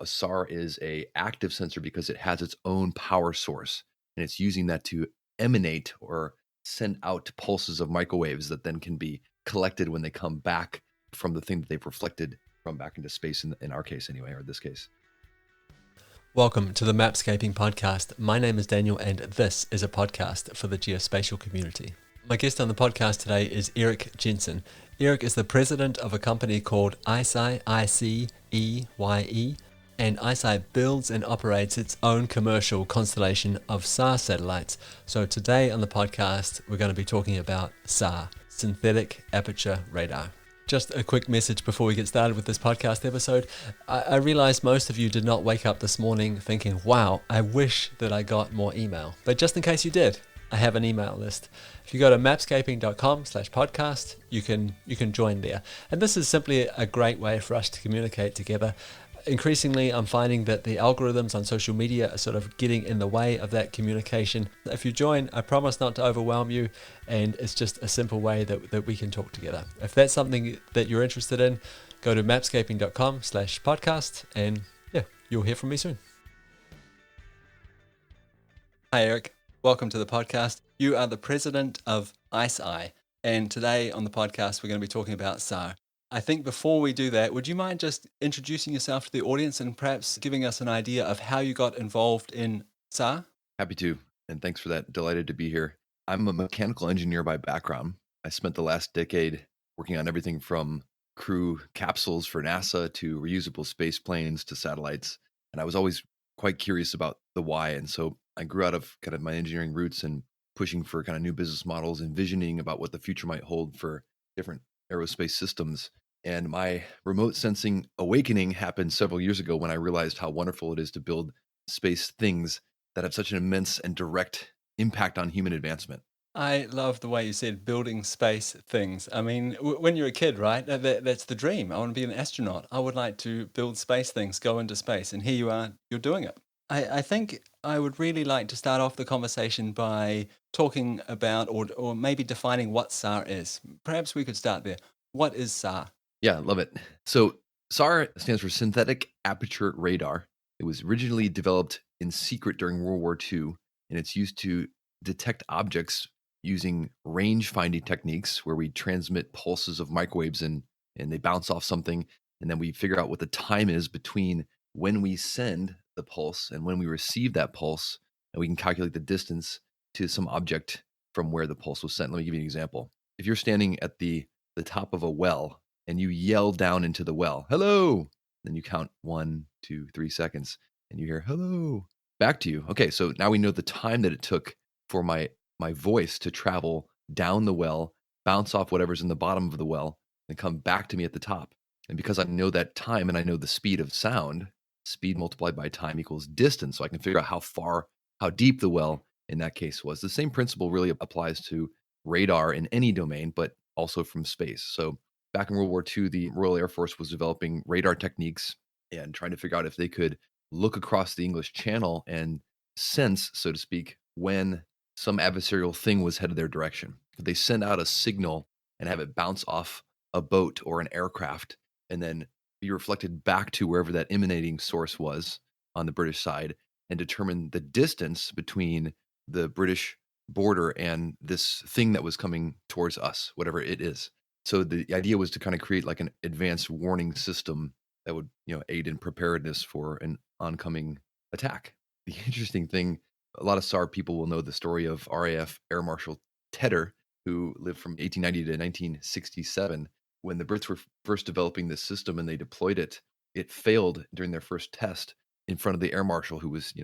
A SAR is a active sensor because it has its own power source, and it's using that to emanate or send out pulses of microwaves that then can be collected when they come back from the thing that they've reflected from back into space, in our case anyway, or this case. Welcome to the Mapscaping podcast. My name is Daniel, and this is a podcast for the geospatial community. My guest on the podcast today is Eric Jensen. Eric is the president of a company called ICEYE, I-C-E-Y-E, and ICEYE builds and operates its own commercial constellation of SAR satellites. So today on the podcast, we're going to be talking about SAR, Synthetic-aperture radar. Just a quick message before we get started with this podcast episode. I realize most of you did not wake up this morning thinking, wow, I wish that I got more email. But just in case you did, I have an email list. If you go to mapscaping.com/podcast, you can join there. And this is simply a great way for us to communicate together. Increasingly, I'm finding that the algorithms on social media are sort of getting in the way of that communication. If you join, I promise not to overwhelm you, and it's just a simple way that we can talk together. If that's something that you're interested in, go to mapscaping.com/podcast, and yeah, you'll hear from me soon. Hi, Eric. Welcome to the podcast. You are the president of ICEYE, and today on the podcast, we're going to be talking about SAR. I think before we do that, would you mind just introducing yourself to the audience and perhaps giving us an idea of how you got involved in SAR? Happy to, and thanks for that. Delighted to be here. I'm a mechanical engineer by background. I spent the last decade working on everything from crew capsules for NASA to reusable space planes to satellites. And I was always quite curious about the why. And so I grew out of kind of my engineering roots and pushing for kind of new business models, envisioning about what the future might hold for different aerospace systems. And my remote sensing awakening happened several years ago when I realized how wonderful it is to build space things that have such an immense and direct impact on human advancement. I love the way you said building space things. I mean, when you're a kid, right? That's the dream. I want to be an astronaut. I would like to build space things, go into space. And here you are, you're doing it. I think I would really like to start off the conversation by talking about or maybe defining what SAR is. Perhaps we could start there. What is SAR? Yeah, love it. So SAR stands for Synthetic Aperture Radar. It was originally developed in secret during World War II, and it's used to detect objects using range finding techniques where we transmit pulses of microwaves and they bounce off something, and then we figure out what the time is between when we send the pulse and when we receive that pulse, and we can calculate the distance to some object from where the pulse was sent. Let me give you an example. If you're standing at the top of a well and you yell down into the well, hello, then you count 1, 2, 3 seconds, and you hear hello back to you. Okay, so now we know the time that it took for my voice to travel down the well, bounce off whatever's in the bottom of the well, and come back to me at the top. And because I know that time and I know the speed of sound, speed multiplied by time equals distance. So I can figure out how deep the well in that case was. The same principle really applies to radar in any domain, but also from space. So back in World War II, the Royal Air Force was developing radar techniques and trying to figure out if they could look across the English Channel and sense, so to speak, when some adversarial thing was headed their direction. Could they send out a signal and have it bounce off a boat or an aircraft and then be reflected back to wherever that emanating source was on the British side and determine the distance between the British border and this thing that was coming towards us, whatever it is. So the idea was to kind of create like an advanced warning system that would, aid in preparedness for an oncoming attack. The interesting thing, a lot of SAR people will know the story of RAF Air Marshal Tedder, who lived from 1890 to 1967. When the Brits were first developing this system and they deployed it, it failed during their first test in front of the air marshal, who was,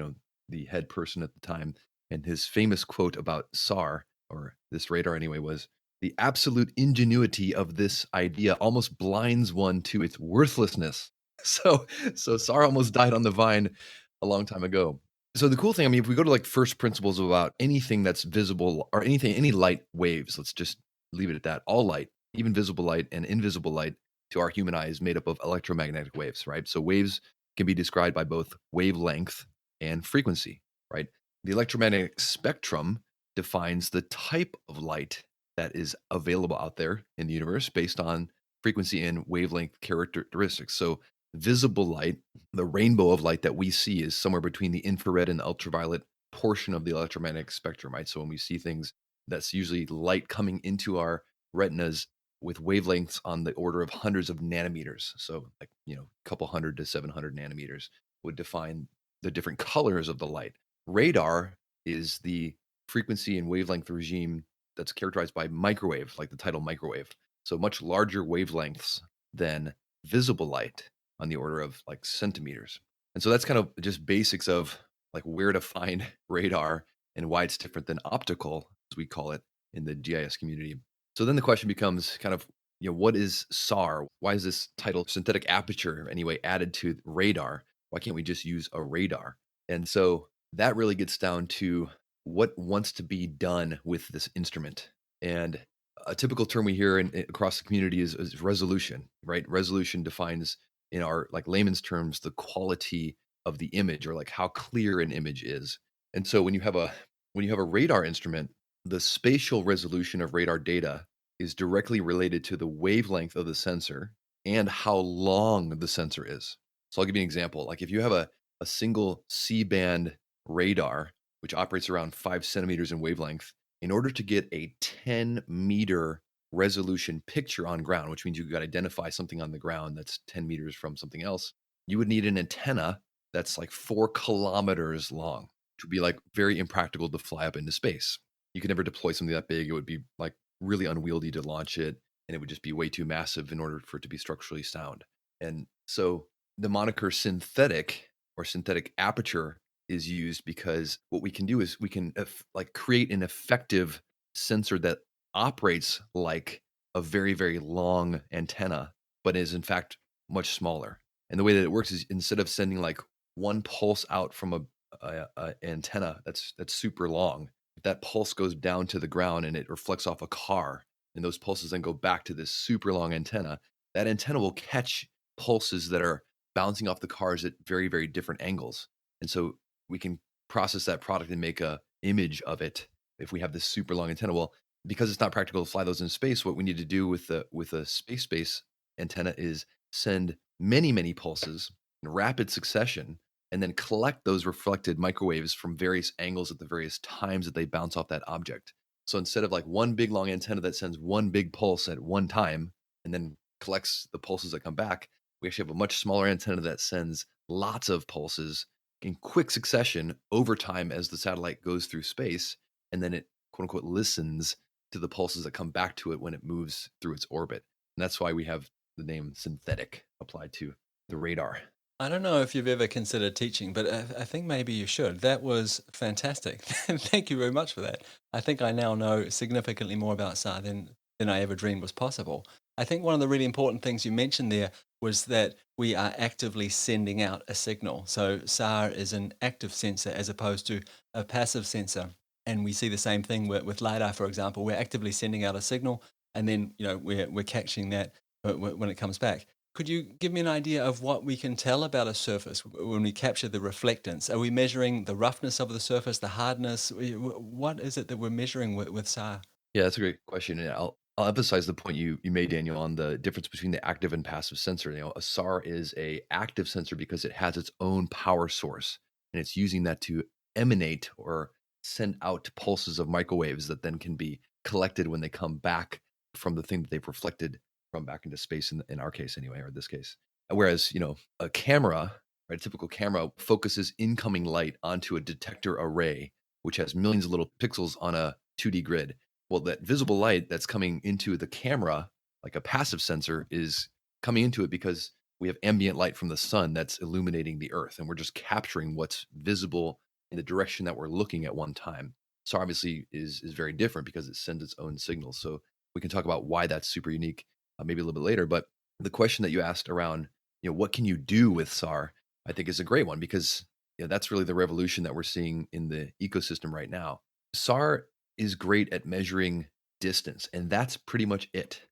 the head person at the time. And his famous quote about SAR, or this radar anyway, was, "The absolute ingenuity of this idea almost blinds one to its worthlessness." So SAR almost died on the vine a long time ago. So the cool thing, I mean, if we go to like first principles about anything that's visible or any light waves, let's just leave it at that. All light, even visible light and invisible light to our human eye, is made up of electromagnetic waves, right? So waves can be described by both wavelength and frequency, right? The electromagnetic spectrum defines the type of light that is available out there in the universe based on frequency and wavelength characteristics. So visible light, the rainbow of light that we see is somewhere between the infrared and ultraviolet portion of the electromagnetic spectrum, right? So when we see things, that's usually light coming into our retinas with wavelengths on the order of hundreds of nanometers. So like, a couple hundred to 700 nanometers would define the different colors of the light. Radar is the frequency and wavelength regime that's characterized by microwave, like the title microwave. So much larger wavelengths than visible light on the order of like centimeters. And so that's kind of just basics of like where to find radar and why it's different than optical, as we call it in the GIS community. So then the question becomes kind of, what is SAR? Why is this title synthetic aperture anyway added to radar? Why can't we just use a radar? And so that really gets down to what wants to be done with this instrument. And a typical term we hear across the community is resolution, right? Resolution defines in our like layman's terms the quality of the image or like how clear an image is. And so when you have a radar instrument, the spatial resolution of radar data is directly related to the wavelength of the sensor and how long the sensor is. So I'll give you an example. Like if you have a single C-band radar, which operates around 5 centimeters in wavelength, in order to get a 10-meter resolution picture on ground, which means you got to identify something on the ground that's 10 meters from something else, you would need an antenna that's like 4 kilometers long, which would be like very impractical to fly up into space. You could never deploy something that big. It would be like really unwieldy to launch it, and it would just be way too massive in order for it to be structurally sound. And so the moniker synthetic or synthetic aperture is used because what we can do is we can like create an effective sensor that operates like a very, very long antenna, but is in fact much smaller. And the way that it works is instead of sending like one pulse out from a antenna that's super long, if that pulse goes down to the ground and it reflects off a car, and those pulses then go back to this super long antenna, that antenna will catch pulses that are bouncing off the cars at very, very different angles. And so we can process that product and make a image of it if we have this super long antenna. Well, because it's not practical to fly those in space, what we need to do with a space antenna is send many, many pulses in rapid succession and then collect those reflected microwaves from various angles at the various times that they bounce off that object. So instead of like one big long antenna that sends one big pulse at one time and then collects the pulses that come back, we actually have a much smaller antenna that sends lots of pulses in quick succession over time as the satellite goes through space. And then it quote unquote listens to the pulses that come back to it when it moves through its orbit. And that's why we have the name synthetic applied to the radar. I don't know if you've ever considered teaching, but I think maybe you should. That was fantastic. Thank you very much for that. I think I now know significantly more about SAR than I ever dreamed was possible. I think one of the really important things you mentioned there was that we are actively sending out a signal. So SAR is an active sensor as opposed to a passive sensor. And we see the same thing with LiDAR, for example. We're actively sending out a signal, and then we're catching that when it comes back. Could you give me an idea of what we can tell about a surface when we capture the reflectance? Are we measuring the roughness of the surface, the hardness? What is it that we're measuring with SAR? Yeah, that's a great question. And I'll emphasize the point you made, Daniel, on the difference between the active and passive sensor. A SAR is a active sensor because it has its own power source, and it's using that to emanate or send out pulses of microwaves that then can be collected when they come back from the thing that they've reflected from back into space in our case anyway, or this case. Whereas, a camera, right, a typical camera focuses incoming light onto a detector array, which has millions of little pixels on a 2D grid. Well, that visible light that's coming into the camera, like a passive sensor, is coming into it because we have ambient light from the sun that's illuminating the earth, and we're just capturing what's visible in the direction that we're looking at one time. So obviously is very different because it sends its own signals. So we can talk about why that's super unique maybe a little bit later. But the question that you asked around, what can you do with SAR, I think is a great one because that's really the revolution that we're seeing in the ecosystem right now. SAR is great at measuring distance, and that's pretty much it.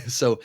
So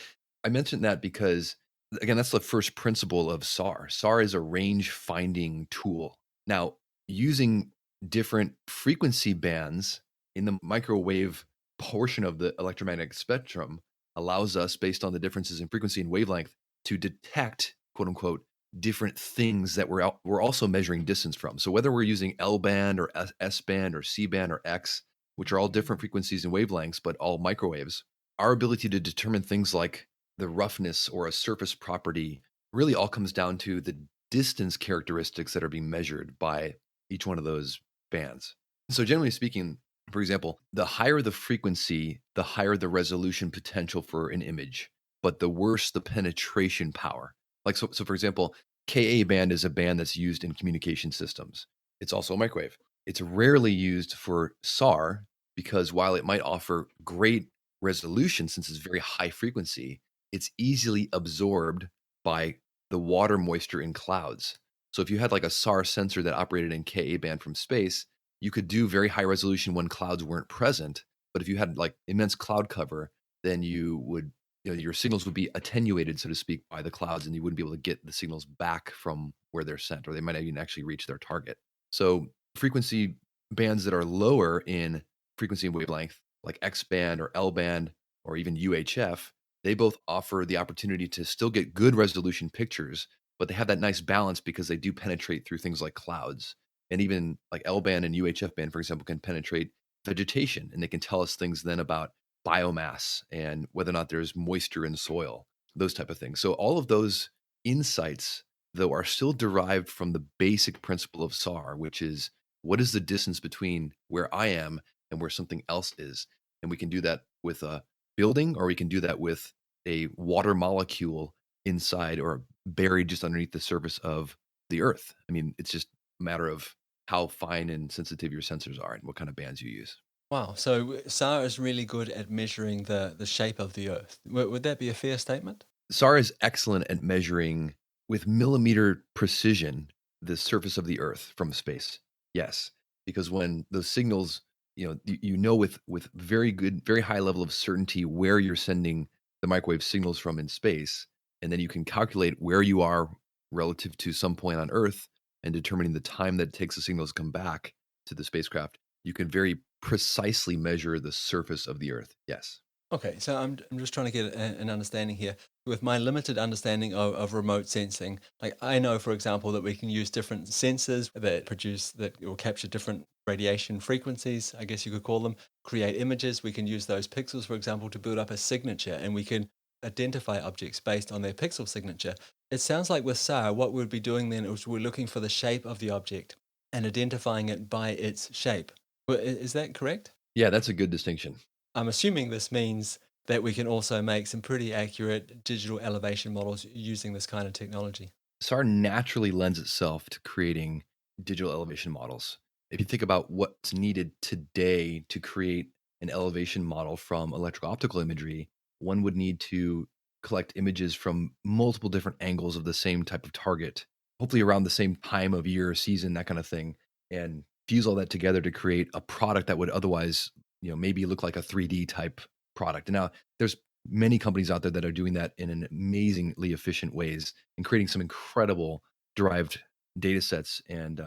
I mentioned that because, again, that's the first principle of SAR. SAR is a range finding tool. Now, using different frequency bands in the microwave portion of the electromagnetic spectrum allows us, based on the differences in frequency and wavelength, to detect quote unquote different things that we're also measuring distance from. So whether we're using L band or S band or C band or X, which are all different frequencies and wavelengths, but all microwaves, our ability to determine things like the roughness or a surface property really all comes down to the distance characteristics that are being measured by each one of those bands. So generally speaking, for example, the higher the frequency, the higher the resolution potential for an image, but the worse the penetration power. Like so for example, Ka band is a band that's used in communication systems. It's also a microwave. It's rarely used for SAR because while it might offer great resolution since it's very high frequency, it's easily absorbed by the water moisture in clouds. So if you had like a SAR sensor that operated in Ka band from space, you could do very high resolution when clouds weren't present. But if you had like immense cloud cover, then your signals would be attenuated, so to speak, by the clouds, and you wouldn't be able to get the signals back from where they're sent, or they might not even actually reach their target. So frequency bands that are lower in frequency and wavelength, like X band or L band or even UHF, they both offer the opportunity to still get good resolution pictures, but they have that nice balance because they do penetrate through things like clouds. And even like L band and UHF band, for example, can penetrate vegetation, and they can tell us things then about biomass and whether or not there's moisture in soil, those type of things. So all of those insights, though, are still derived from the basic principle of SAR, which is what is the distance between where I am and where something else is. And we can do that with a building, or we can do that with a water molecule inside or buried just underneath the surface of the earth. I mean, it's just a matter of how fine and sensitive your sensors are and what kind of bands you use. Wow. So SAR is really good at measuring the shape of the Earth. Would that be a fair statement? SAR is excellent at measuring with millimeter precision the surface of the Earth from space. Yes, because when those signals, you know with very good, very high level of certainty where you're sending the microwave signals from in space, and then you can calculate where you are relative to some point on Earth, and determining the time that it takes the signals to come back to the spacecraft. You can very precisely measure the surface of the Earth. Yes. Okay, so I'm just trying to get an understanding here. With my limited understanding of remote sensing, like I know, for example, that we can use different sensors that will capture different radiation frequencies, I guess you could call them, create images. We can use those pixels, for example, to build up a signature, and we can identify objects based on their pixel signature. It sounds like with SAR, what we'd be doing then is we're looking for the shape of the object and identifying it by its shape. Is that correct? Yeah, that's a good distinction. I'm assuming this means that we can also make some pretty accurate digital elevation models using this kind of technology. SAR naturally lends itself to creating digital elevation models. If you think about what's needed today to create an elevation model from electrical optical imagery, one would need to collect images from multiple different angles of the same type of target, hopefully around the same time of year, season, that kind of thing, and fuse all that together to create a product that would otherwise, maybe look like a 3D type product. And now there's many companies out there that are doing that in an amazingly efficient ways and creating some incredible derived data sets and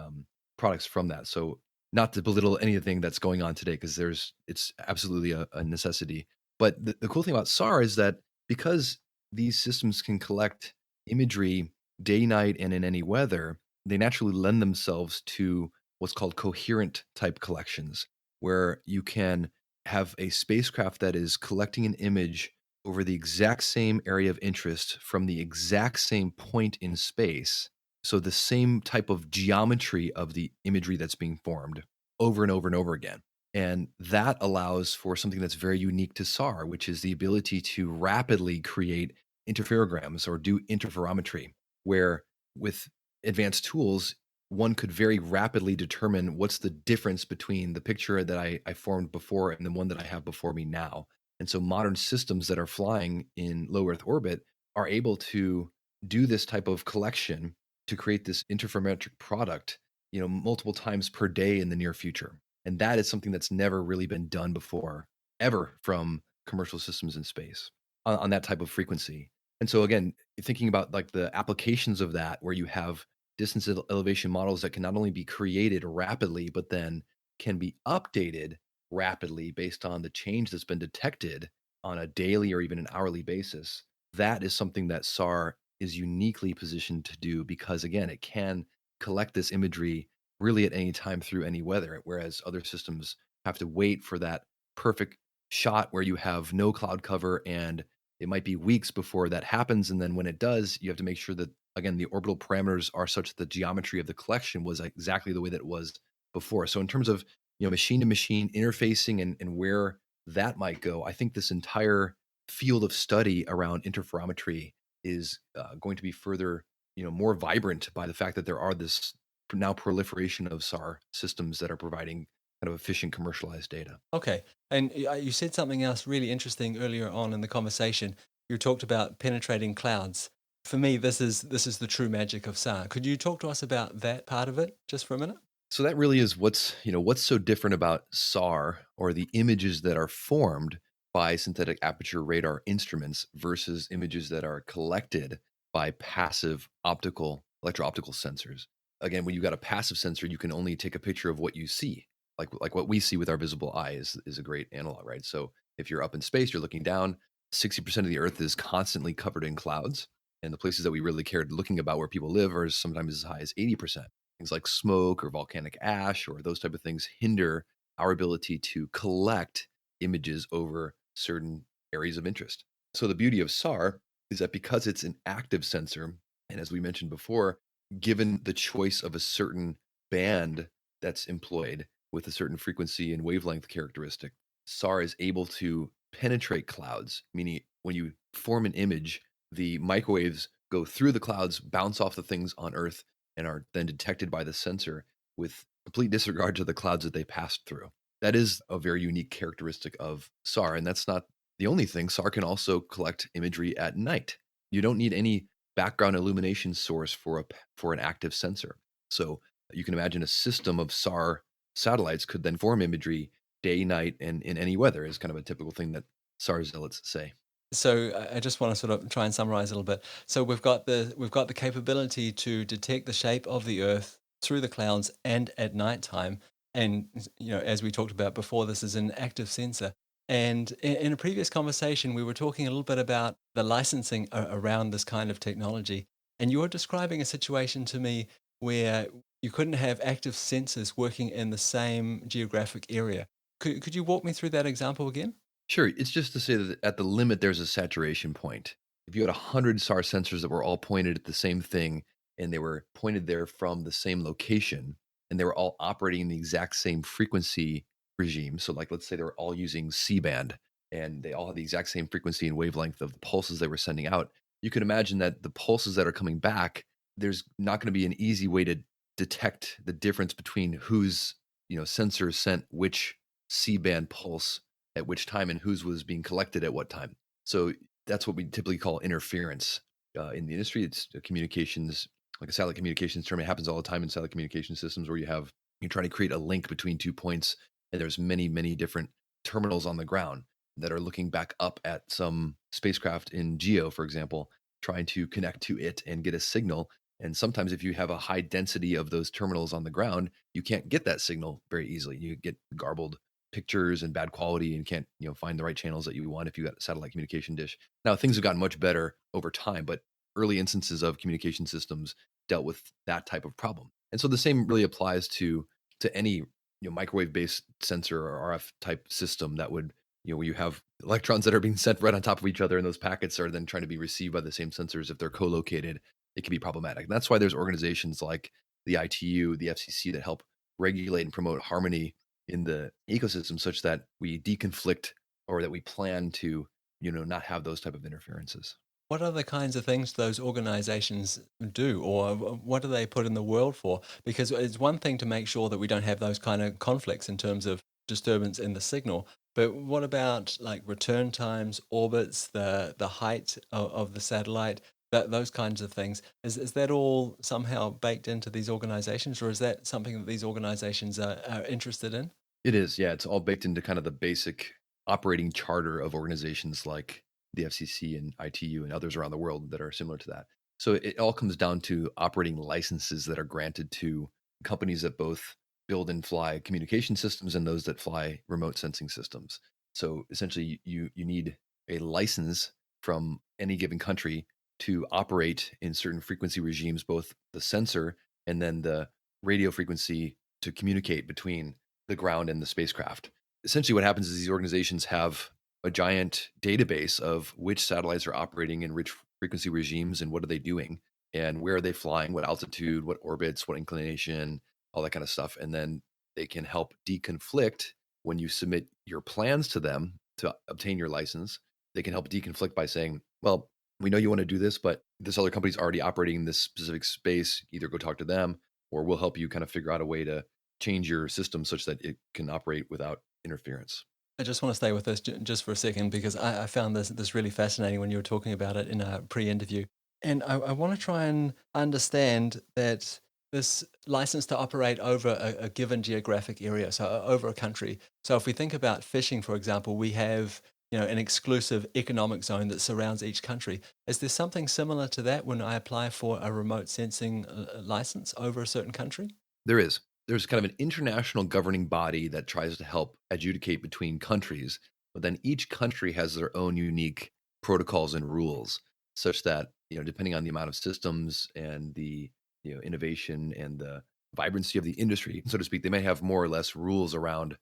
products from that. So not to belittle anything that's going on today, because it's absolutely a necessity. But the cool thing about SAR is that because these systems can collect imagery day, night, and in any weather, they naturally lend themselves to what's called coherent type collections, where you can have a spacecraft that is collecting an image over the exact same area of interest from the exact same point in space. So the same type of geometry of the imagery that's being formed over and over and over again. And that allows for something that's very unique to SAR, which is the ability to rapidly create interferograms or do interferometry, where with advanced tools, one could very rapidly determine what's the difference between the picture that I formed before and the one that I have before me now. And so modern systems that are flying in low Earth orbit are able to do this type of collection to create this interferometric product, multiple times per day in the near future. And that is something that's never really been done before, ever, from commercial systems in space on that type of frequency. And so again, thinking about like the applications of that, where you have distance elevation models that can not only be created rapidly, but then can be updated rapidly based on the change that's been detected on a daily or even an hourly basis. That is something that SAR is uniquely positioned to do because, again, it can collect this imagery really at any time through any weather, whereas other systems have to wait for that perfect shot where you have no cloud cover and it might be weeks before that happens. And then when it does, you have to make sure that, again, the orbital parameters are such that the geometry of the collection was exactly the way that it was before. So, in terms of machine to machine interfacing and where that might go, I think this entire field of study around interferometry is going to be further, more vibrant by the fact that there are this now proliferation of SAR systems that are providing kind of efficient commercialized data. Okay. And you said something else really interesting earlier on in the conversation. You talked about penetrating clouds. For me, this is the true magic of SAR. Could you talk to us about that part of it just for a minute? So that really is what's so different about SAR or the images that are formed by synthetic aperture radar instruments versus images that are collected by passive electro-optical sensors. Again, when you've got a passive sensor, you can only take a picture of what you see. Like what we see with our visible eye is a great analog, right? So if you're up in space, you're looking down, 60% of the earth is constantly covered in clouds. And the places that we really cared looking about where people live are sometimes as high as 80%. Things like smoke or volcanic ash or those type of things hinder our ability to collect images over certain areas of interest. So the beauty of SAR is that because it's an active sensor, and as we mentioned before, given the choice of a certain band that's employed with a certain frequency and wavelength characteristic, SAR is able to penetrate clouds, meaning when you form an image, the microwaves go through the clouds, bounce off the things on Earth, and are then detected by the sensor with complete disregard to the clouds that they passed through. That is a very unique characteristic of SAR, and that's not the only thing. SAR can also collect imagery at night. You don't need any background illumination source for an active sensor. So you can imagine a system of SAR satellites could then form imagery day, night, and in any weather is kind of a typical thing that SAR zealots say. So I just want to sort of try and summarize a little bit. So we've got the capability to detect the shape of the Earth through the clouds and at nighttime. And as we talked about before, this is an active sensor. And in a previous conversation, we were talking a little bit about the licensing around this kind of technology. And you were describing a situation to me where you couldn't have active sensors working in the same geographic area. Could you walk me through that example again? Sure. It's just to say that at the limit, there's a saturation point. If you had 100 SAR sensors that were all pointed at the same thing and they were pointed there from the same location and they were all operating in the exact same frequency regime. So, like, let's say they were all using C band and they all had the exact same frequency and wavelength of the pulses they were sending out. You can imagine that the pulses that are coming back, there's not going to be an easy way to detect the difference between whose sensor sent which C band pulse at which time and whose was being collected at what time. So that's what we typically call interference in the industry. It's communications, like a satellite communications term. It happens all the time in satellite communication systems where you're trying to create a link between 2 points, and there's many, many different terminals on the ground that are looking back up at some spacecraft in geo, for example, trying to connect to it and get a signal. And sometimes, if you have a high density of those terminals on the ground, you can't get that signal very easily. You get garbled pictures and bad quality and can't find the right channels that you want if you got a satellite communication dish. Now things have gotten much better over time, but early instances of communication systems dealt with that type of problem. And so the same really applies to any microwave based sensor or RF type system that would where you have electrons that are being sent right on top of each other and those packets are then trying to be received by the same sensors. If they're co-located, it can be problematic. And that's why there's organizations like the ITU, the FCC that help regulate and promote harmony in the ecosystem such that we deconflict or that we plan to not have those type of interferences. What other kinds of things do those organizations do, or what do they put in the world for? Because it's one thing to make sure that we don't have those kind of conflicts in terms of disturbance in the signal, but what about like return times, orbits, the height of the satellite, those kinds of things? Is that all somehow baked into these organizations, or is that something that these organizations are interested in? It is, yeah, it's all baked into kind of the basic operating charter of organizations like the FCC and ITU and others around the world that are similar to that. So it all comes down to operating licenses that are granted to companies that both build and fly communication systems and those that fly remote sensing systems. So essentially you need a license from any given country to operate in certain frequency regimes, both the sensor and then the radio frequency to communicate between the ground and the spacecraft. Essentially, what happens is these organizations have a giant database of which satellites are operating in which frequency regimes and what are they doing and where are they flying, what altitude, what orbits, what inclination, all that kind of stuff. And then they can help deconflict when you submit your plans to them to obtain your license. They can help deconflict by saying, well, we know you want to do this, but this other company's already operating in this specific space. Either go talk to them or we'll help you kind of figure out a way to change your system such that it can operate without interference. I just want to stay with this just for a second because I found this really fascinating when you were talking about it in a pre-interview. And I want to try and understand that this license to operate over a given geographic area, so over a country. So if we think about fishing, for example, we have an exclusive economic zone that surrounds each country. Is there something similar to that when I apply for a remote sensing license over a certain country? There is. There's kind of an international governing body that tries to help adjudicate between countries, but then each country has their own unique protocols and rules, such that depending on the amount of systems and the innovation and the vibrancy of the industry, so to speak, they may have more or less rules around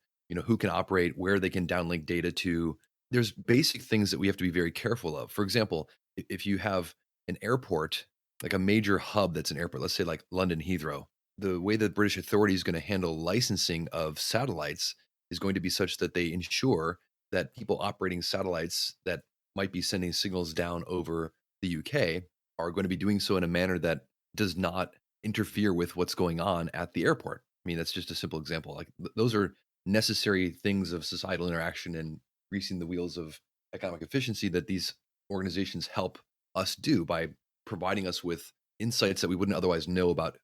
who can operate, where they can downlink data to. There's basic things that we have to be very careful of. For example, if you have an airport, like a major hub that's an airport, let's say like London Heathrow, the way that British authority is going to handle licensing of satellites is going to be such that they ensure that people operating satellites that might be sending signals down over the UK are going to be doing so in a manner that does not interfere with what's going on at the airport. I mean, that's just a simple example. Like those are necessary things of societal interaction and greasing the wheels of economic efficiency that these organizations help us do by providing us with insights that we wouldn't otherwise know about,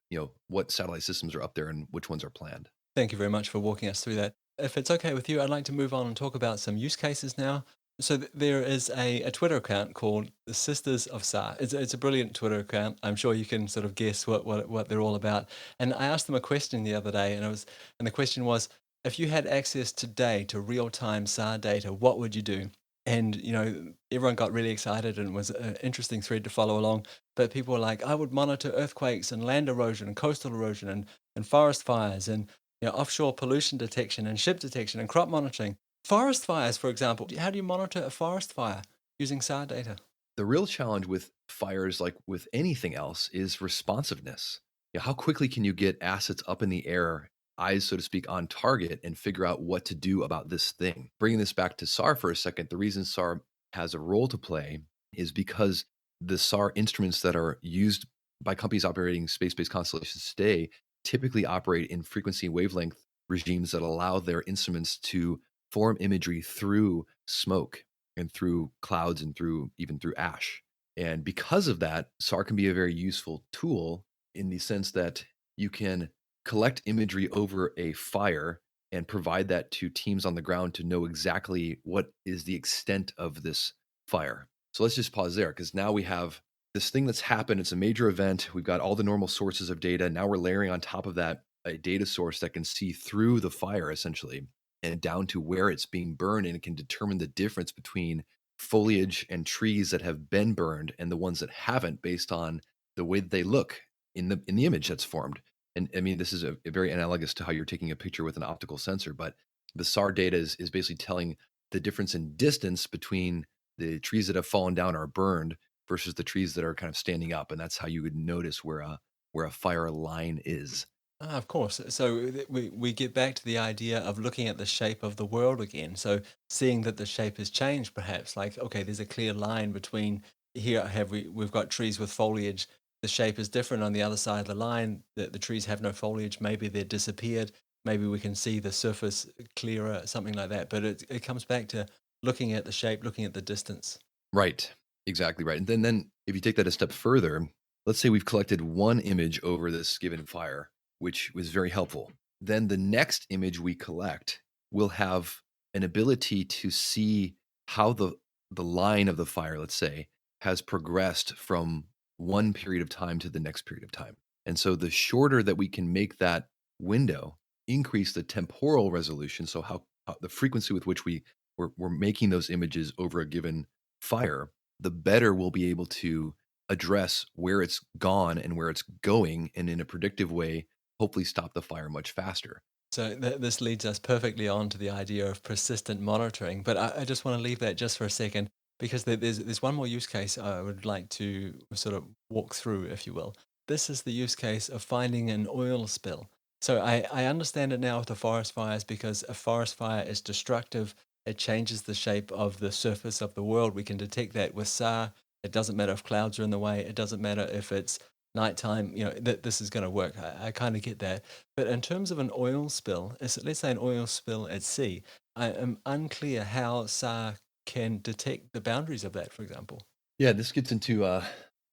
what satellite systems are up there and which ones are planned. Thank you very much for walking us through that. If it's okay with you, I'd like to move on and talk about some use cases now. So there is a Twitter account called the Sisters of SAR. It's a brilliant Twitter account. I'm sure you can sort of guess what they're all about. And I asked them a question the other day, and the question was, if you had access today to real-time SAR data, what would you do? And everyone got really excited, and it was an interesting thread to follow along. But people were like, I would monitor earthquakes and land erosion and coastal erosion and forest fires and offshore pollution detection and ship detection and crop monitoring. Forest fires, for example. How do you monitor a forest fire using SAR data? The real challenge with fires, like with anything else, is responsiveness. How quickly can you get assets up in the air, eyes, so to speak, on target and figure out what to do about this thing? Bringing this back to SAR for a second, the reason SAR has a role to play is because the SAR instruments that are used by companies operating space based constellations today typically operate in frequency wavelength regimes that allow their instruments to form imagery through smoke and through clouds and even through ash. And because of that, SAR can be a very useful tool in the sense that you can collect imagery over a fire and provide that to teams on the ground to know exactly what is the extent of this fire. So let's just pause there because now we have this thing that's happened. It's a major event. We've got all the normal sources of data. Now we're layering on top of that a data source that can see through the fire essentially and down to where it's being burned, and it can determine the difference between foliage and trees that have been burned and the ones that haven't based on the way that they look in the image that's formed. And I mean, this is a very analogous to how you're taking a picture with an optical sensor, but the SAR data is basically telling the difference in distance between the trees that have fallen down or burned versus the trees that are kind of standing up, and that's how you would notice where a fire line is. Ah, of course. So we get back to the idea of looking at the shape of the world again. So seeing that the shape has changed, perhaps like, okay, there's a clear line between here we've got trees with foliage. The shape is different on the other side of the line. The trees have no foliage. Maybe they're disappeared. Maybe we can see the surface clearer, something like that. But it comes back to looking at the shape, looking at the distance. Right. Exactly right. And then if you take that a step further, let's say we've collected one image over this given fire, which was very helpful. Then the next image we collect will have an ability to see how the line of the fire, let's say, has progressed from one period of time to the next period of time. And so the shorter that we can make that window, increase the temporal resolution, so how the frequency with which we're making those images over a given fire, the better we'll be able to address where it's gone and where it's going, and in a predictive way, hopefully stop the fire much faster. So this leads us perfectly on to the idea of persistent monitoring. But I just want to leave that just for a second because there's one more use case I would like to sort of walk through, if you will. This is the use case of finding an oil spill. So I understand it now with the forest fires because a forest fire is destructive. It changes the shape of the surface of the world. We can detect that with SAR. It doesn't matter if clouds are in the way. It doesn't matter if it's nighttime. This is going to work. I kind of get that. But in terms of an oil spill, let's say an oil spill at sea, I am unclear how SAR can detect the boundaries of that, for example. Yeah, this gets into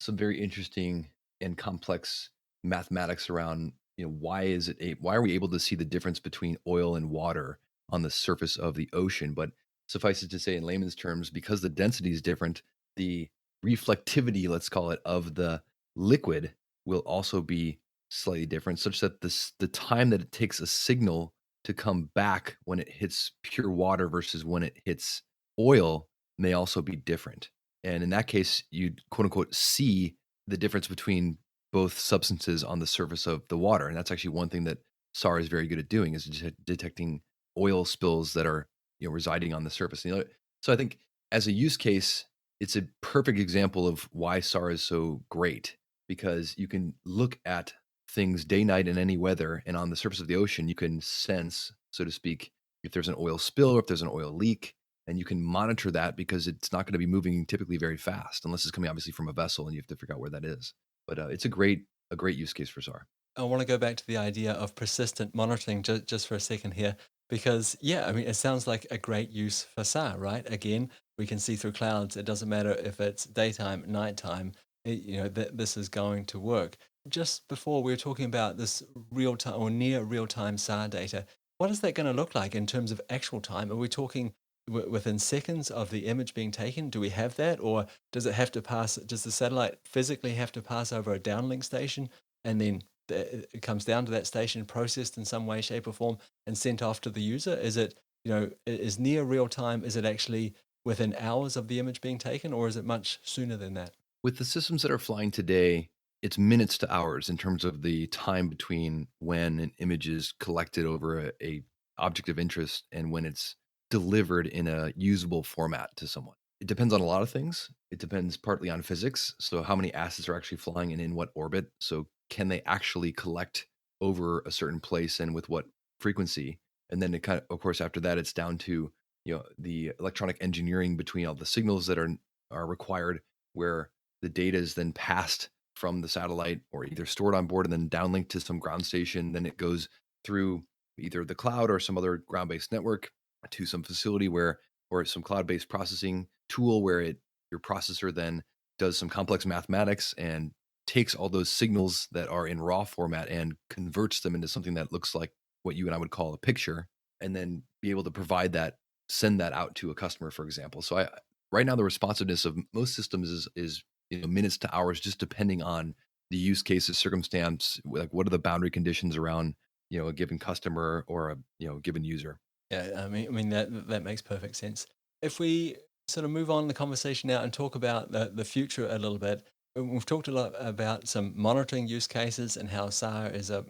some very interesting and complex mathematics around, why are we able to see the difference between oil and water on the surface of the ocean? But suffice it to say, in layman's terms, because the density is different, the reflectivity, let's call it, of the liquid will also be slightly different, such that the time that it takes a signal to come back when it hits pure water versus when it hits oil may also be different. And in that case, you'd quote unquote see the difference between both substances on the surface of the water. And that's actually one thing that SAR is very good at doing is detecting oil spills that are residing on the surface. So I think as a use case, it's a perfect example of why SAR is so great because you can look at things day, night, in any weather, and on the surface of the ocean, you can sense, so to speak, if there's an oil spill or if there's an oil leak, and you can monitor that because it's not going to be moving typically very fast unless it's coming obviously from a vessel and you have to figure out where that is. But it's a great use case for SAR. I want to go back to the idea of persistent monitoring just for a second here, because yeah, I mean, it sounds like a great use for SAR, right? Again, we can see through clouds. It doesn't matter if it's daytime, nighttime. This is going to work. Just before we were talking about this real time or near real time SAR data, what is that going to look like in terms of actual time? Are we talking within seconds of the image being taken? Do we have that, or does it have to pass? Does the satellite physically have to pass over a downlink station? And then it comes down to that station, processed in some way, shape, or form, and sent off to the user? Is it, is near real time? Is it actually within hours of the image being taken, or is it much sooner than that? With the systems that are flying today, it's minutes to hours in terms of the time between when an image is collected over a object of interest and when it's delivered in a usable format to someone. It depends on a lot of things. It depends partly on physics. So, how many assets are actually flying and in what orbit? So, can they actually collect over a certain place and with what frequency? And then, of course, after that, it's down to the electronic engineering between all the signals that are required, where the data is then passed from the satellite or either stored on board and then downlinked to some ground station. Then it goes through either the cloud or some other ground-based network to some facility or some cloud-based processing tool where your processor then does some complex mathematics and takes all those signals that are in raw format and converts them into something that looks like what you and I would call a picture, and then be able to send that out to a customer, for example. So right now the responsiveness of most systems is minutes to hours, just depending on the use cases, circumstance, like what are the boundary conditions around a given customer or a given user. Yeah, I mean that makes perfect sense. If we sort of move on the conversation now and talk about the future a little bit, we've talked a lot about some monitoring use cases and how SAR is a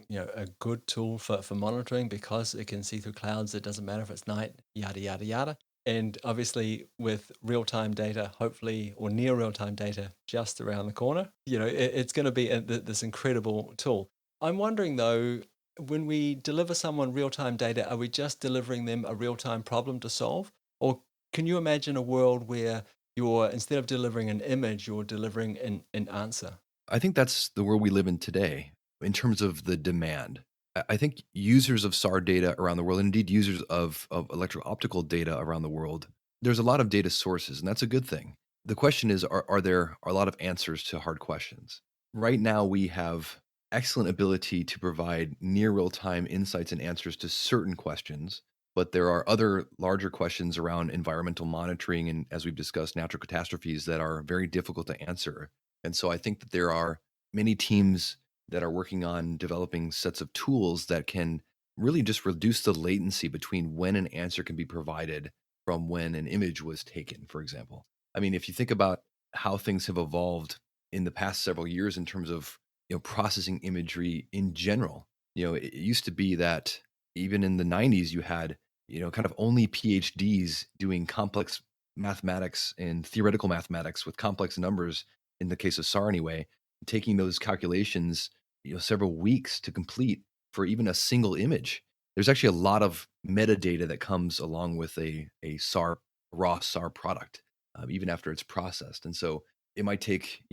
good tool for monitoring because it can see through clouds. It doesn't matter if it's night, yada yada yada. And obviously, with real time data, hopefully, or near real time data just around the corner, it's going to be this incredible tool. I'm wondering though, when we deliver someone real time data, are we just delivering them a real time problem to solve? Or can you imagine a world where instead of delivering an image, you're delivering an answer? I think that's the world we live in today in terms of the demand. I think users of SAR data around the world, and indeed users of electro-optical data around the world, there's a lot of data sources, and that's a good thing. The question is, are there a lot of answers to hard questions? Right now, we have excellent ability to provide near real-time insights and answers to certain questions, but there are other larger questions around environmental monitoring and, as we've discussed, natural catastrophes that are very difficult to answer. And so I think that there are many teams that are working on developing sets of tools that can really just reduce the latency between when an answer can be provided from when an image was taken, for example. I mean, if you think about how things have evolved in the past several years in terms of processing imagery in general. It used to be that even in the 90s you had kind of only PhDs doing complex mathematics and theoretical mathematics with complex numbers, in the case of SAR anyway, taking those calculations several weeks to complete for even a single image. There's actually a lot of metadata that comes along with a SAR raw SAR product, even after it's processed. And so it might take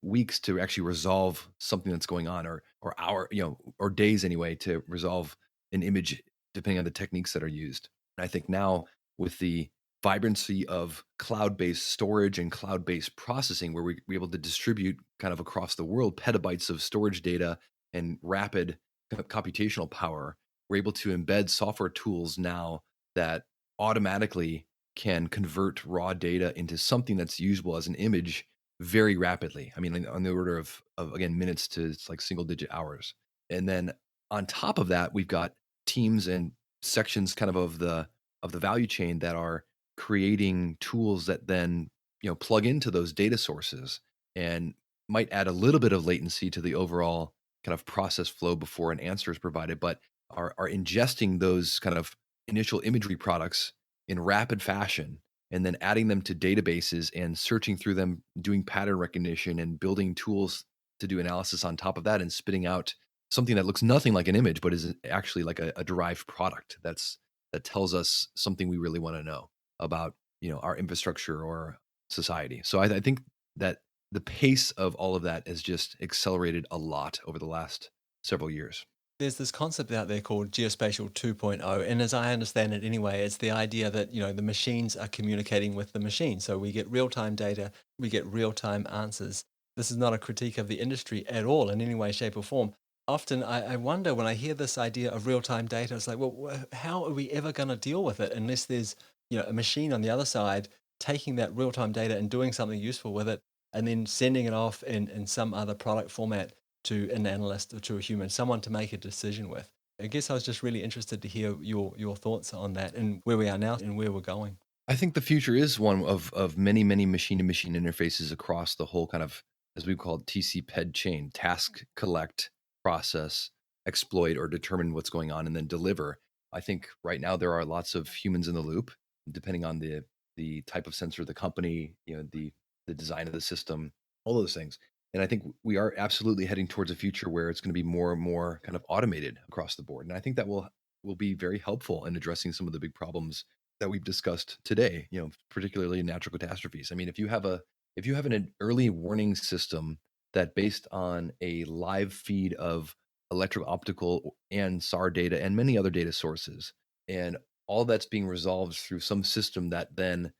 weeks to actually resolve something that's going on, or hour or days anyway to resolve an image, depending on the techniques that are used. And I think now, with the vibrancy of cloud-based storage and cloud-based processing, where we're able to distribute kind of across the world petabytes of storage data and rapid computational power, we're able to embed software tools now that automatically can convert raw data into something that's usable as an image very rapidly. I mean, on the order of again, minutes to it's like single digit hours. And then on top of that, we've got teams and sections kind of the value chain that are creating tools that then plug into those data sources and might add a little bit of latency to the overall kind of process flow before an answer is provided, but are ingesting those kind of initial imagery products in rapid fashion and then adding them to databases and searching through them, doing pattern recognition and building tools to do analysis on top of that, and spitting out something that looks nothing like an image, but is actually like a derived product that tells us something we really want to know about our infrastructure or society. So I think that the pace of all of that has just accelerated a lot over the last several years. There's this concept out there called Geospatial 2.0, and as I understand it anyway, it's the idea that, the machines are communicating with the machine. So we get real-time data, we get real-time answers. This is not a critique of the industry at all in any way, shape, or form. Often I wonder when I hear this idea of real-time data, it's like, well, how are we ever going to deal with it unless there's, a machine on the other side taking that real-time data and doing something useful with it, and then sending it off in some other product format to an analyst or to a human, someone to make a decision with. I guess I was just really interested to hear your thoughts on that and where we are now and where we're going. I think the future is one of many, many machine to machine interfaces across the whole kind of, as we call it, TC-PED chain: task, collect, process, exploit, or determine what's going on, and then deliver. I think right now there are lots of humans in the loop, depending on the type of sensor, the company, the design of the system, all those things. And I think we are absolutely heading towards a future where it's going to be more and more kind of automated across the board. And I think that will be very helpful in addressing some of the big problems that we've discussed today, particularly natural catastrophes. I mean, if you have an early warning system that, based on a live feed of electro optical and SAR data and many other data sources, and all that's being resolved through some system that then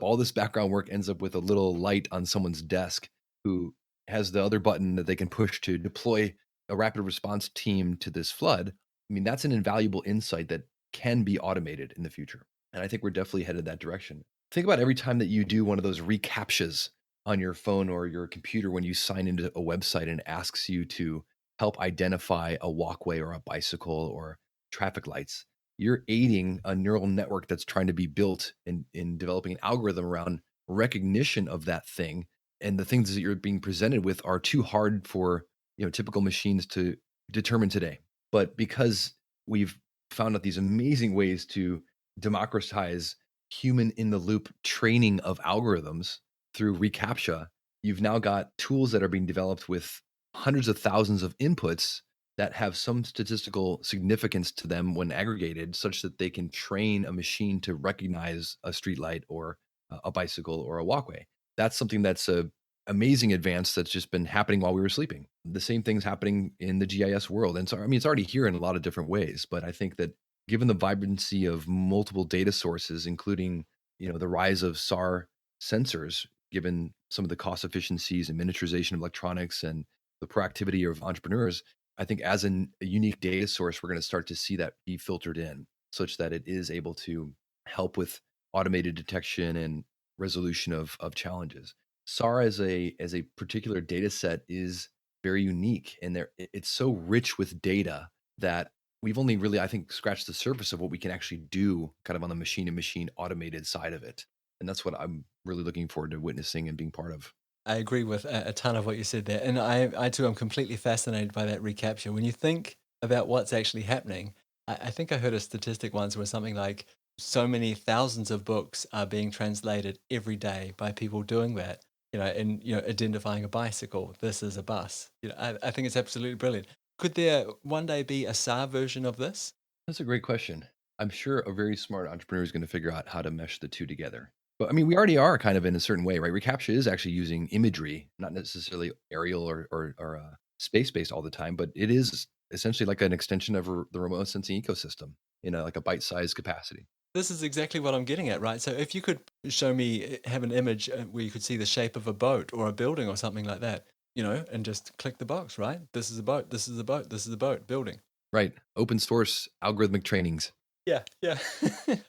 all this background work ends up with a little light on someone's desk who has the other button that they can push to deploy a rapid response team to this flood. I mean, that's an invaluable insight that can be automated in the future. And I think we're definitely headed that direction. Think about every time that you do one of those recaptures on your phone or your computer when you sign into a website and it asks you to help identify a walkway or a bicycle or traffic lights. You're aiding a neural network that's trying to be built in developing an algorithm around recognition of that thing. And the things that you're being presented with are too hard for typical machines to determine today. But because we've found out these amazing ways to democratize human in the loop training of algorithms through recaptcha, you've now got tools that are being developed with hundreds of thousands of inputs that have some statistical significance to them when aggregated, such that they can train a machine to recognize a streetlight or a bicycle or a walkway. That's something that's a amazing advance that's just been happening while we were sleeping. The same thing's happening in the GIS world. And so, I mean, it's already here in a lot of different ways, but I think that given the vibrancy of multiple data sources, including, the rise of SAR sensors, given some of the cost efficiencies and miniaturization of electronics and the proactivity of entrepreneurs, I think as a unique data source, we're going to start to see that be filtered in such that it is able to help with automated detection and resolution of challenges. SAR as a particular data set is very unique, and it's so rich with data that we've only really, I think, scratched the surface of what we can actually do kind of on the machine to machine automated side of it. And that's what I'm really looking forward to witnessing and being part of. I agree with a ton of what you said there. And I too am completely fascinated by that recapture. When you think about what's actually happening, I think I heard a statistic once where something like so many thousands of books are being translated every day by people doing that, and, identifying a bicycle. This is a bus. I think it's absolutely brilliant. Could there one day be a SAR version of this? That's a great question. I'm sure a very smart entrepreneur is going to figure out how to mesh the two together. But I mean, we already are kind of in a certain way, right? Recapture is actually using imagery, not necessarily aerial or space based all the time, but it is essentially like an extension of the remote sensing ecosystem in like a bite sized capacity. This is exactly what I'm getting at, right? So if you could show me, have an image where you could see the shape of a boat or a building or something like that, and just click the box, right? This is a boat. This is a boat. This is a boat building. Right. Open source algorithmic trainings. Yeah, yeah.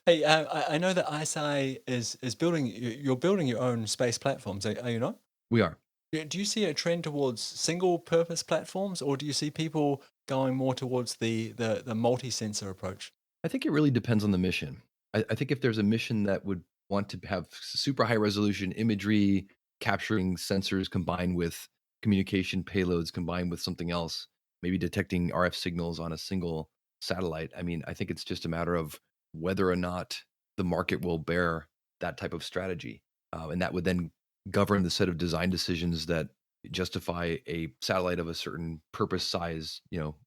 Hey, I know that ISI is building. You're building your own space platforms, are you not? We are. Do you see a trend towards single purpose platforms, or do you see people going more towards the multi-sensor approach? I think it really depends on the mission. I think if there's a mission that would want to have super high resolution imagery, capturing sensors combined with communication payloads combined with something else, maybe detecting RF signals on a single satellite. I mean, I think it's just a matter of whether or not the market will bear that type of strategy. And that would then govern the set of design decisions that justify a satellite of a certain purpose, size,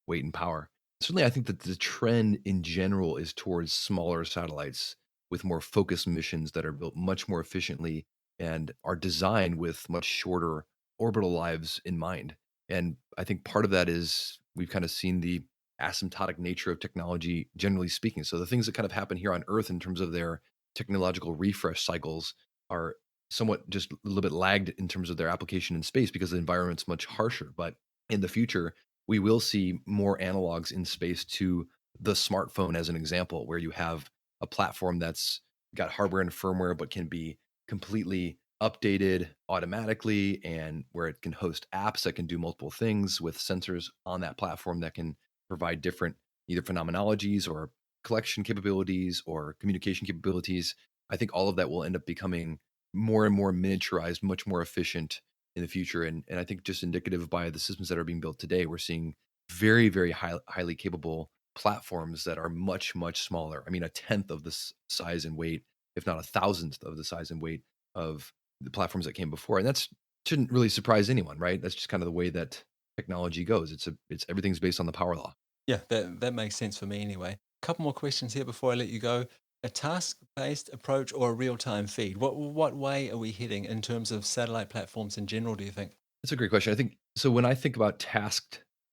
weight, and power. Certainly, I think that the trend in general is towards smaller satellites with more focused missions that are built much more efficiently and are designed with much shorter orbital lives in mind. And I think part of that is we've kind of seen the asymptotic nature of technology, generally speaking. So the things that kind of happen here on Earth in terms of their technological refresh cycles are somewhat just a little bit lagged in terms of their application in space because the environment's much harsher. But in the future, we will see more analogs in space to the smartphone as an example, where you have a platform that's got hardware and firmware, but can be completely updated automatically, and where it can host apps that can do multiple things with sensors on that platform that can provide different either phenomenologies or collection capabilities or communication capabilities. I think all of that will end up becoming more and more miniaturized, much more efficient in the future. And I think just indicative by the systems that are being built today, we're seeing very, very highly capable platforms that are much, much smaller. I mean, a tenth of the size and weight, if not a thousandth of the size and weight of the platforms that came before. And that's shouldn't really surprise anyone, right? That's just kind of the way that technology goes. It's everything's based on the power law. Yeah, that makes sense for me anyway. A couple more questions here before I let you go. A task-based approach or a real-time feed? What way are we heading in terms of satellite platforms in general, do you think? That's a great question. I think so. When I think about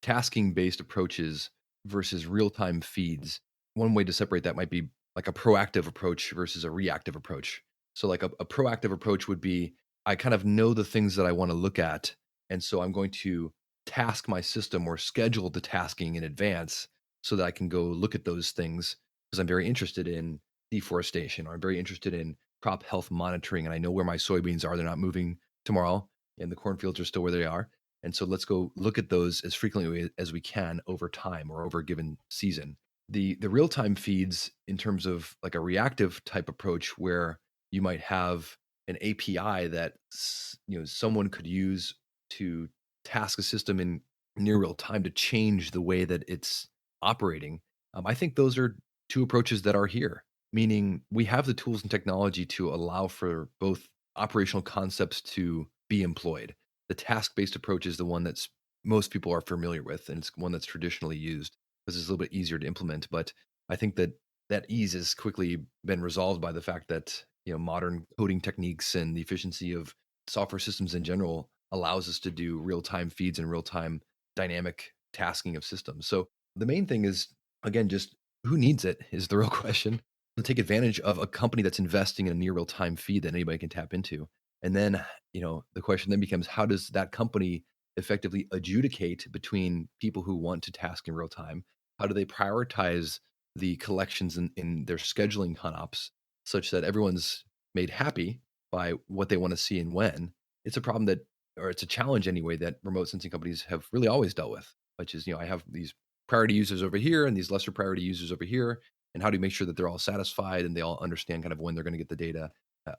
tasking based approaches versus real time feeds, one way to separate that might be like a proactive approach versus a reactive approach. So, like a proactive approach would be I kind of know the things that I want to look at. And so I'm going to task my system or schedule the tasking in advance so that I can go look at those things because I'm very interested in deforestation or I'm very interested in crop health monitoring and I know where my soybeans are. They're not moving tomorrow and the cornfields are still where they are. And so let's go look at those as frequently as we can over time or over a given season. The real time feeds in terms of like a reactive type approach where you might have an API that someone could use to task a system in near real time to change the way that it's operating. I think those are two approaches that are here, meaning we have the tools and technology to allow for both operational concepts to be employed. The task-based approach is the one that's most people are familiar with, and it's one that's traditionally used because it's a little bit easier to implement. But I think that ease has quickly been resolved by the fact that modern coding techniques and the efficiency of software systems in general allows us to do real-time feeds and real-time dynamic tasking of systems. So the main thing is again just who needs it is the real question to take advantage of a company that's investing in a near real-time feed that anybody can tap into. And then, the question then becomes how does that company effectively adjudicate between people who want to task in real time? How do they prioritize the collections in their scheduling ConOps such that everyone's made happy by what they want to see and when? It's a problem that, or it's a challenge anyway, that remote sensing companies have really always dealt with, which is, I have these priority users over here and these lesser priority users over here. And how do you make sure that they're all satisfied and they all understand kind of when they're going to get the data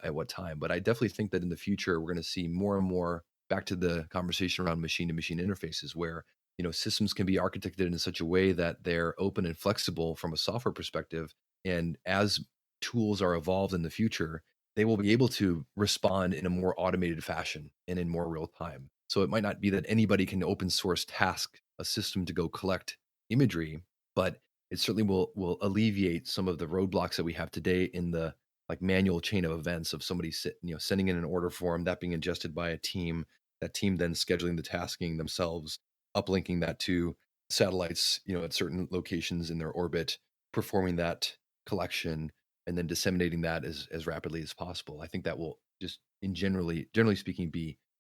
at what time. But I definitely think that in the future, we're going to see more and more back to the conversation around machine to machine interfaces where, systems can be architected in such a way that they're open and flexible from a software perspective. And as tools are evolved in the future, they will be able to respond in a more automated fashion and in more real time. So it might not be that anybody can open source task a system to go collect imagery, but it certainly will alleviate some of the roadblocks that we have today in the like manual chain of events of somebody sending in an order form, that being ingested by a team, that team then scheduling the tasking themselves, uplinking that to satellites, at certain locations in their orbit, performing that collection, and then disseminating that as rapidly as possible. I think that will just generally speaking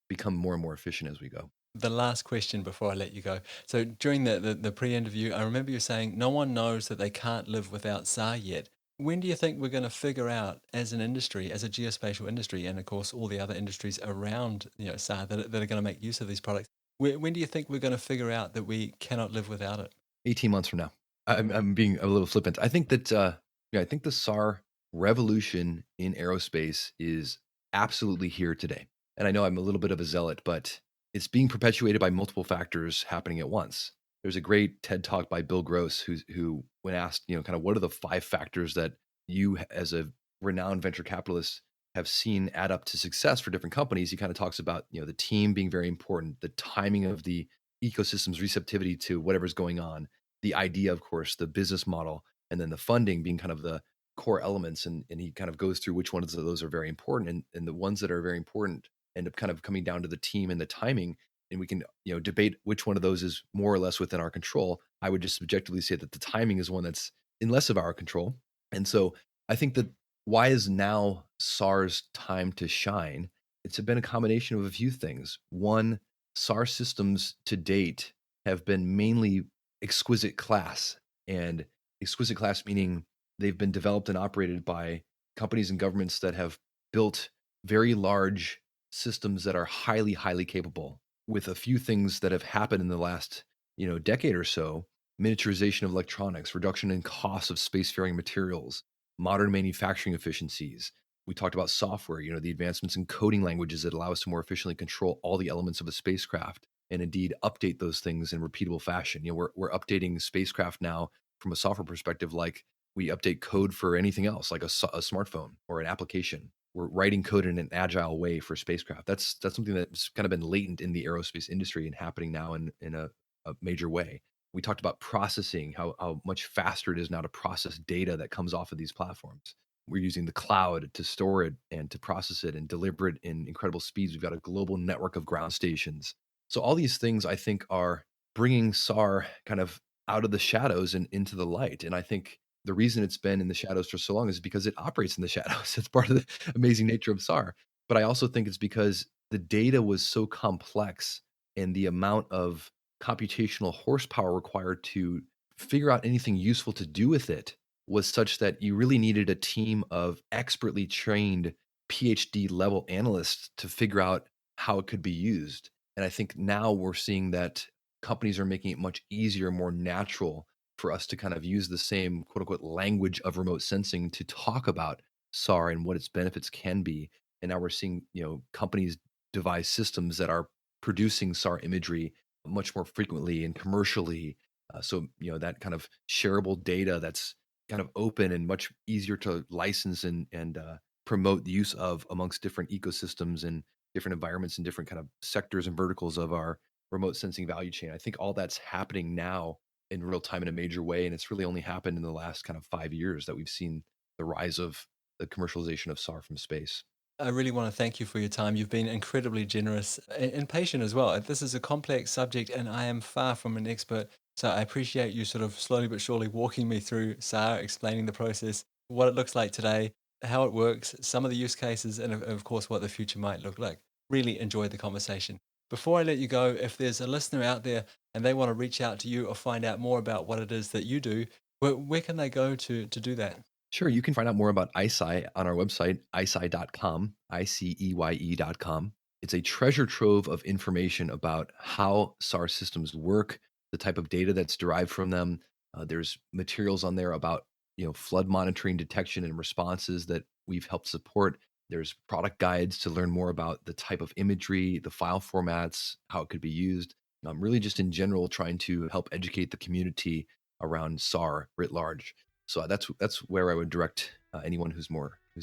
become more and more efficient as we go. The last question before I let you go. So during the pre-interview, I remember you saying no one knows that they can't live without SAR yet. When do you think we're going to figure out as an industry, as a geospatial industry, and of course all the other industries around SAR that are going to make use of these products? When do you think we're going to figure out that we cannot live without it? 18 months from now. I'm being a little flippant. I think that yeah, I think the SAR revolution in aerospace is absolutely here today. And I know I'm a little bit of a zealot, but it's being perpetuated by multiple factors happening at once. There's a great TED talk by Bill Gross who when asked, kind of what are the five factors that you as a renowned venture capitalist have seen add up to success for different companies, he kind of talks about, the team being very important, the timing of the ecosystem's receptivity to whatever's going on, the idea, of course, the business model, and then the funding being kind of the core elements. And he kind of goes through which ones of those are very important. And the ones that are very important end up kind of coming down to the team and the timing. And we can, debate which one of those is more or less within our control. I would just subjectively say that the timing is one that's in less of our control. And so I think that why is now SAR's time to shine? It's been a combination of a few things. One, SAR systems to date have been mainly exquisite class, and exquisite class meaning they've been developed and operated by companies and governments that have built very large systems that are highly capable. With a few things that have happened in the last decade or so: miniaturization of electronics, reduction in costs of spacefaring materials, modern manufacturing efficiencies. We talked about software, the advancements in coding languages that allow us to more efficiently control all the elements of a spacecraft and indeed update those things in repeatable fashion. We're updating spacecraft now from a software perspective, like we update code for anything else, like a smartphone or an application. We're writing code in an agile way for spacecraft. That's something that's kind of been latent in the aerospace industry and happening now in a major way. We talked about processing, how much faster it is now to process data that comes off of these platforms. We're using the cloud to store it and to process it and deliver it in incredible speeds. We've got a global network of ground stations. So all these things I think are bringing SAR kind of out of the shadows and into the light. And I think the reason it's been in the shadows for so long is because it operates in the shadows. It's part of the amazing nature of SAR. But I also think it's because the data was so complex and the amount of computational horsepower required to figure out anything useful to do with it was such that you really needed a team of expertly trained PhD level analysts to figure out how it could be used. And I think now we're seeing that companies are making it much easier, more natural for us to kind of use the same quote unquote language of remote sensing to talk about SAR and what its benefits can be. And now we're seeing, companies devise systems that are producing SAR imagery much more frequently and commercially. So, that kind of shareable data that's kind of open and much easier to license and promote the use of amongst different ecosystems and different environments and different kind of sectors and verticals of our remote sensing value chain. I think all that's happening now in real time in a major way. And it's really only happened in the last kind of 5 years that we've seen the rise of the commercialization of SAR from space. I really want to thank you for your time. You've been incredibly generous and patient as well. This is a complex subject, and I am far from an expert. So I appreciate you sort of slowly but surely walking me through SAR, explaining the process, what it looks like today, how it works, some of the use cases, and of course, what the future might look like. Really enjoyed the conversation. Before I let you go, if there's a listener out there and they want to reach out to you or find out more about what it is that you do, where can they go to do that? Sure, you can find out more about ICEYE on our website, iceye.com, ICEYE.com. It's a treasure trove of information about how SAR systems work, the type of data that's derived from them. There's materials on there about flood monitoring, detection, and responses that we've helped support. There's product guides to learn more about the type of imagery, the file formats, how it could be used. Really just in general trying to help educate the community around SAR writ large. So that's where I would direct anyone who's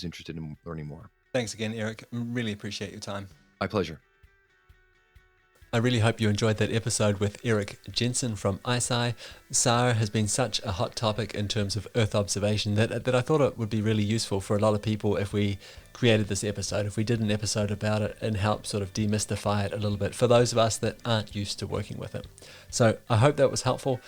interested in learning more. Thanks again, Eric. Really appreciate your time. My pleasure. I really hope you enjoyed that episode with Eric Jensen from ISI. SAR has been such a hot topic in terms of Earth observation that I thought it would be really useful for a lot of people if we created this episode, if we did an episode about it and help sort of demystify it a little bit for those of us that aren't used to working with it. So I hope that was helpful.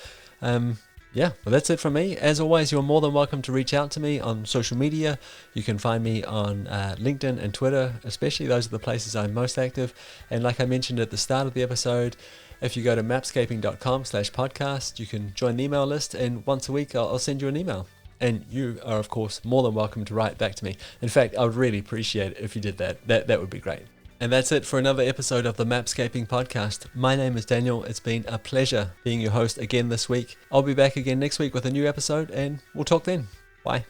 Well, that's it from me. As always, you're more than welcome to reach out to me on social media. You can find me on LinkedIn and Twitter, especially. Those are the places I'm most active. And like I mentioned at the start of the episode, if you go to mapscaping.com/podcast, you can join the email list, and once a week I'll send you an email. And you are, of course, more than welcome to write back to me. In fact, I would really appreciate it if you did that. That would be great. And that's it for another episode of the Mapscaping podcast. My name is Daniel. It's been a pleasure being your host again this week. I'll be back again next week with a new episode, and we'll talk then. Bye.